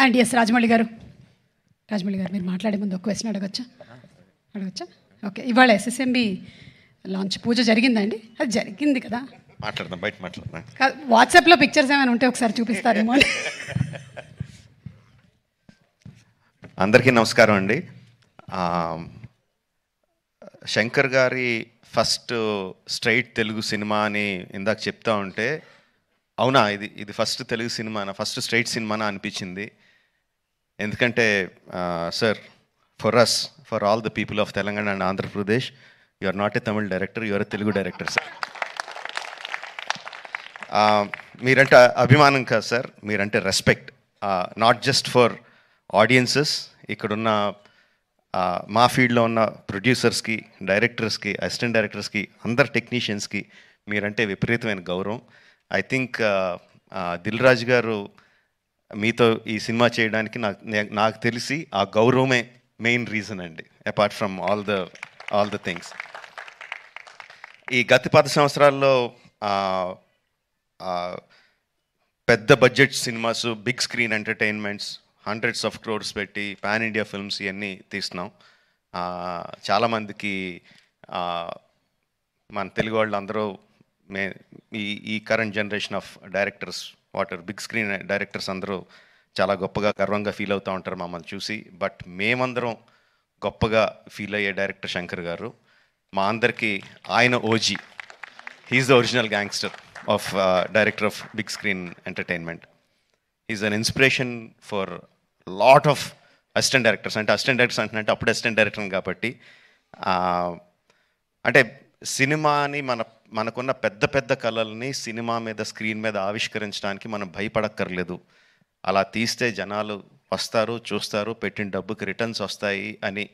And yes Rajamouli గారు మీరు మాట్లాడే ముందు ఒక క్వశ్చన్ అడగచ్చా ఓకే, ఇవాళ ఎస్ఎస్ఎంబి లాంచ్ పూజ జరిగిందండి? అది జరిగింది కదా, బయట మాట్లాడదాం. వాట్సాప్లో పిక్చర్స్ ఏమైనా ఉంటే ఒకసారి చూపిస్తారేమో. అందరికీ నమస్కారం అండి. శంకర్ గారి ఫస్ట్ స్ట్రైట్ తెలుగు సినిమా అని ఇందాక చెప్తా ఉంటే, అవునా ఇది ఫస్ట్ తెలుగు సినిమానా, ఫస్ట్ స్ట్రైట్ సినిమానా అనిపించింది. ఎందుకంటే sir, for all the people of Telangana and Andhra Pradesh, you are not a Tamil director, you are a Telugu director sir. మీరంటే అభిమానం కాదు సార్, మీరంటే respect. Not just for audiences, ఇక్కడున్న మా ఫీల్డ్లో ఉన్న ప్రొడ్యూసర్స్కి, డైరెక్టర్స్కి, అసిస్టెంట్ డైరెక్టర్స్కి, అందరు టెక్నీషియన్స్కి మీరంటే విపరీతమైన గౌరవం. ఐ థింక్ దిల్ రాజు గారు మీతో ఈ సినిమా చేయడానికి నాకు తెలిసి ఆ గౌరవమే మెయిన్ రీజన్ అండి, apart from all the things. ఈ గత 10 సంవత్సరాల్లో పెద్ద budget cinemas, big screen entertainments, hundreds of crores పెట్టి పాన్ ఇండియా ఫిల్మ్స్ ఇవన్నీ తీస్తున్నాం. చాలామందికి మన తెలుగు వాళ్ళు అందరూ ఈ current generation of directors, big screen directors అందరూ చాలా గొప్పగా, గర్వంగా ఫీల్ అవుతూ ఉంటారు మమ్మల్ని చూసి. బట్ మేమందరం గొప్పగా ఫీల్ అయ్యే డైరెక్టర్ శంకర్ గారు. మా అందరికీ ఆయన OG. He's the original gangster of director of big screen entertainment. Is an inspiration for lot of assistant directors. అంటే అసిస్టెంట్ డైరెక్టర్స్ అంటే అప్పుడు అసిస్టెంట్ డైరెక్టర్ కాబట్టి, అంటే సినిమాని మనకున్న పెద్ద పెద్ద కళల్ని సినిమా మీద, స్క్రీన్ మీద ఆవిష్కరించడానికి మనం భయపడక్కర్లేదు. అలా తీస్తే జనాలు వస్తారు, చూస్తారు, పెట్టిన డబ్బుకి రిటర్న్స్ వస్తాయి అని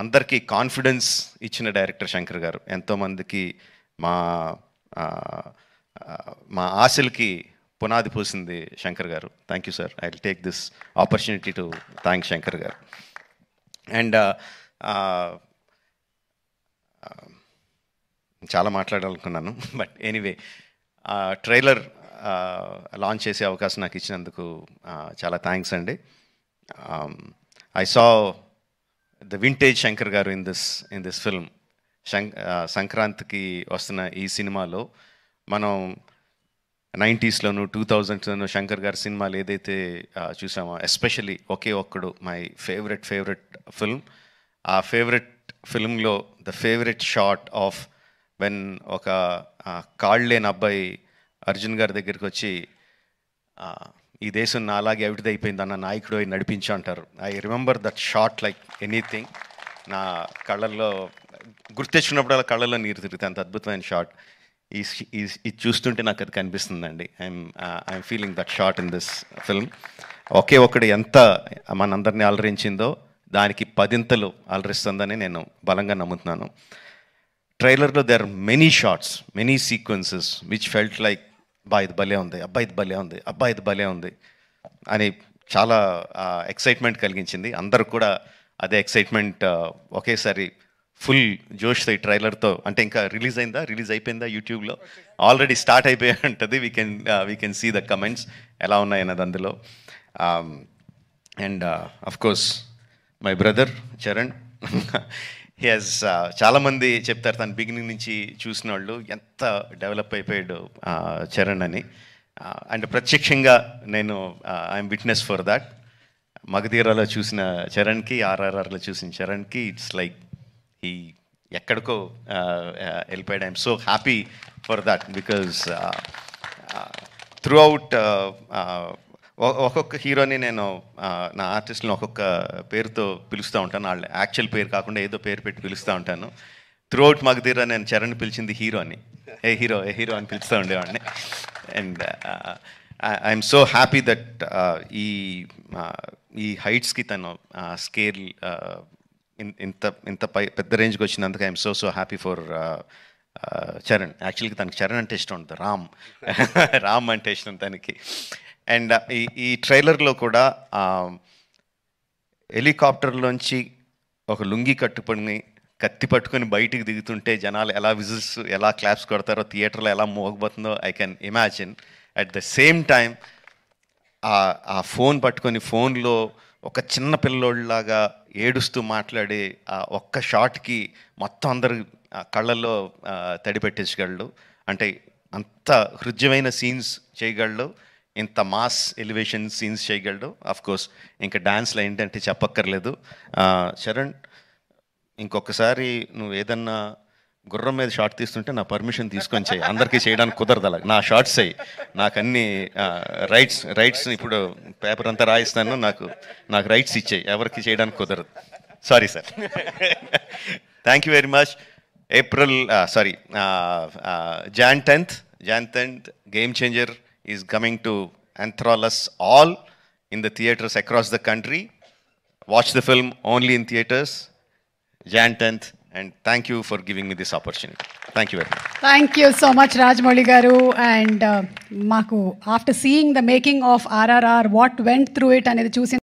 అందరికీ కాన్ఫిడెన్స్ ఇచ్చిన డైరెక్టర్ శంకర్ గారు. ఎంతోమందికి మా ఆశలకి పునాది పోసింది శంకర్ గారు. Thank you sir. I will take this opportunity to thank Shankar గారు. అండ్ చాలా మాట్లాడాలనుకున్నాను, బట్ ఎనీవే, ట్రైలర్ లాంచ్ చేసే అవకాశం నాకు ఇచ్చినందుకు చాలా థ్యాంక్స్ అండి. I saw the vintage Shankar గారు ఇన్ దిస్ ఫిల్మ్. సంక్రాంతికి వస్తున్న ఈ సినిమాలో మనం 90స్లోను 2000స్లోను శంకర్ గారి సినిమాలు ఏదైతే చూసామో, especially Oke Okkadu my favourite film. ఆ ఫేవరెట్ ఫిల్మ్లో the favourite shot of when ఒక కాళ్ళు లేని అబ్బాయి అర్జున్ గారి దగ్గరికి వచ్చి, ఈ దేశం నా అలాగే అవిటిది అయిపోయింది అన్న నాయకుడు నడిపించు అంటారు. I remember that shot like anything. నా కళ్ళల్లో గుర్తెచ్చినప్పుడు కళ్ళల్లో నీరు తిరుగుతాయి, అంత అద్భుతమైన షాట్. ఇది చూస్తుంటే నాకు అది కనిపిస్తుందండి. I'm feeling that shot in this film. Oke Okkadu ఎంత మనందరినీ అలరించిందో దానికి 10 అలరిస్తుందని నేను బలంగా నమ్ముతున్నాను. ట్రైలర్లో there are many shots, many sequences which felt like, ఇది భలే ఉంది, ఇది భలే ఉంది అని చాలా ఎక్సైట్మెంట్ కలిగించింది. అందరూ కూడా అదే ఎక్సైట్మెంట్ ఒకేసారి ఫుల్ జోష్తో ఈ ట్రైలర్తో. అంటే ఇంకా రిలీజ్ అయిపోయిందా యూట్యూబ్లో? ఆల్రెడీ స్టార్ట్ అయిపోయి ఉంటుంది. We can see the comments ఎలా ఉన్నాయి అన్నది అందులో. And of course my brother Charan, he has, చాలామంది చెప్తారు తను బిగినింగ్ నుంచి చూసిన వాళ్ళు ఎంత డెవలప్ అయిపోయాడు చరణ్ అని. అండ్ ప్రత్యక్షంగా నేను ఐఎమ్ విట్నెస్ ఫర్ దాట్. మగధీరాలో చూసిన చరణ్కి, ఆర్ఆర్ఆర్లో చూసిన చరణ్కి ఇట్స్ లైక్ ఈ ఎక్కడికో వెళ్ళిపోయాడు. I'm so happy for that because through out ఒక్కొక్క హీరోని నేను నా ఆర్టిస్ట్ని ఒక్కొక్క పేరుతో పిలుస్తూ ఉంటాను. వాళ్ళ యాక్చువల్ పేరు కాకుండా ఏదో పేరు పెట్టి పిలుస్తూ ఉంటాను. త్రూ అవుట్ మగధీరా నేను చరణ్ పిలిచింది హీరో అని, ఏ హీరో అని పిలుస్తూ ఉండేవాడిని. And I'm so happy that ఈ హైట్స్కి తను స్కేల్ ఇంత పెద్ద రేంజ్కి వచ్చినందుకు I'm so happy for Charan. యాక్చువల్గా తనకి చరణ్ అంటే ఇష్టం ఉంటుంది, రామ్ అంటే ఇష్టం తనకి. అండ్ ఈ ట్రైలర్లో కూడా హెలికాప్టర్లోంచి ఒక లుంగి కట్టుకొని కత్తి పట్టుకొని బయటికి దిగుతుంటే జనాలు ఎలా విజిల్స్, ఎలా క్లాప్స్ కొడతారో, థియేటర్లో ఎలా మోగబోతుందో I can imagine. At the same time ఆ ఫోన్ పట్టుకొని ఫోన్లో ఒక చిన్న పిల్లోళ్ళలాగా ఏడుస్తూ మాట్లాడే ఆ ఒక్క షాట్కి మొత్తం అందరు కళ్ళల్లో తడి పెట్టించగలడు. అంటే అంత హృద్యమైన సీన్స్ చేయగలడు, ఇంత మాస్ ఎలివేషన్ సీన్స్ చేయగలడు. ఆఫ్ కోర్స్ ఇంకా డాన్స్లో ఏంటంటే చెప్పక్కర్లేదు. చరణ్, ఇంకొకసారి నువ్వు ఏదన్నా గుర్రం మీద షార్ట్ తీస్తుంటే నా పర్మిషన్ తీసుకొని చేయి. అందరికీ చేయడానికి కుదరదు అలా. నా షార్ట్స్ అయ్యి నాకు అన్ని రైట్స్ ఇప్పుడు పేపర్ అంతా రాయిస్తాను, నాకు రైట్స్ ఇచ్చేయి, ఎవరికి చేయడానికి కుదరదు. Sorry sir. Thank you very much. Jan 10th, Game Changer is coming to enthrall us all in the theatres across the country. Watch the film only in theatres, Jan 10th, and thank you for giving me this opportunity. Thank you very much. Thank you so much, Rajmouli garu. And maku after seeing the making of RRR, what went through it అనేది చూసి